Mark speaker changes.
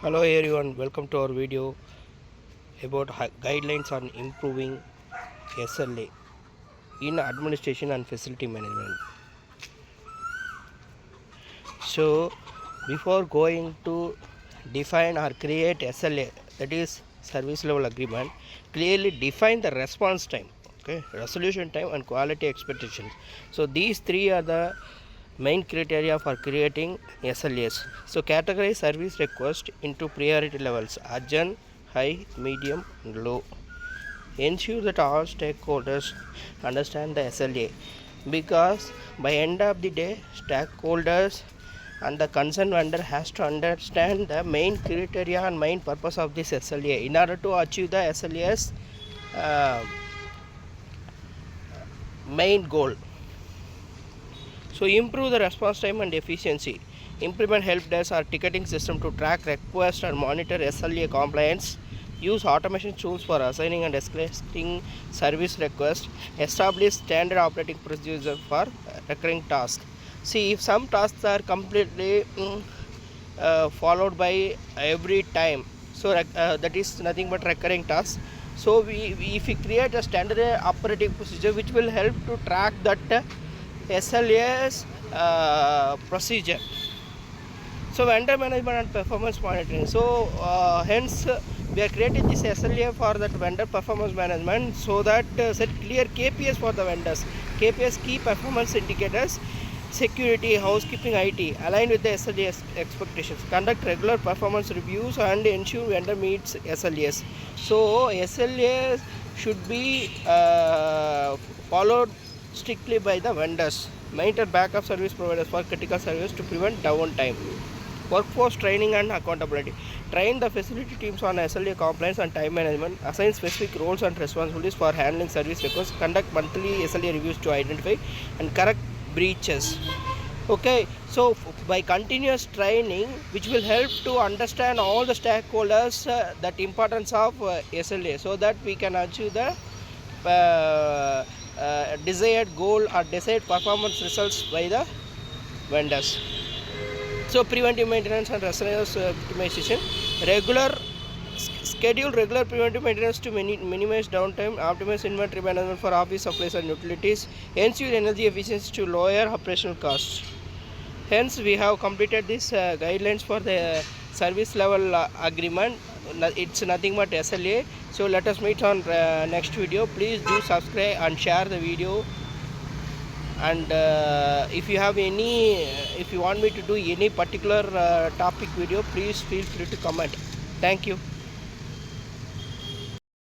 Speaker 1: Hello everyone, welcome to our video about guidelines on improving SLA in administration and facility management. So, before going to define or create SLA, that is service level agreement, clearly define the response time, okay, resolution time and quality expectations. So, these three are the main criteria for creating SLAs. So, categorize service request into priority levels: urgent, high, medium, and low. Ensure that all stakeholders understand the SLA, because by end of the day, stakeholders and the concerned vendor has to understand the main criteria and main purpose of this SLA in order to achieve the SLA's uh, main goal. So improve the response time and efficiency. Implement help desk or ticketing system to track requests and monitor SLA compliance. Use automation tools for assigning and escalating service requests. Establish standard operating procedures for recurring tasks. See, if some tasks are completely followed by every time, so that is nothing but recurring tasks. So if we create a standard operating procedure which will help to track that SLA's procedure. So vendor management and performance monitoring. So hence we are creating this SLA for that vendor performance management, so that set clear KPIs for the vendors. KPIs, key performance indicators, security, housekeeping, IT, aligned with the SLA expectations. Conduct regular performance reviews and ensure vendor meets SLAs. So SLAs should be followed strictly by the vendors. Maintain backup service providers for critical service to prevent downtime. Workforce training and accountability. Train the facility teams on SLA compliance and time management. Assign specific roles and responsibilities for handling service requests. Conduct monthly SLA reviews to identify and correct breaches. Okay, so by continuous training, which will help to understand all the stakeholders that importance of SLA, so that we can achieve the desired goal or desired performance results by the vendors. So preventive maintenance and resilience optimization. Schedule regular preventive maintenance to minimize downtime. Optimize inventory management for office supplies and utilities. Ensure energy efficiency to lower operational costs. Hence we have completed this guidelines for the service level agreement. It's nothing but SLA. So let us meet on next video. Please do subscribe and share the video. And if you want me to do any particular topic video, please feel free to comment. Thank you.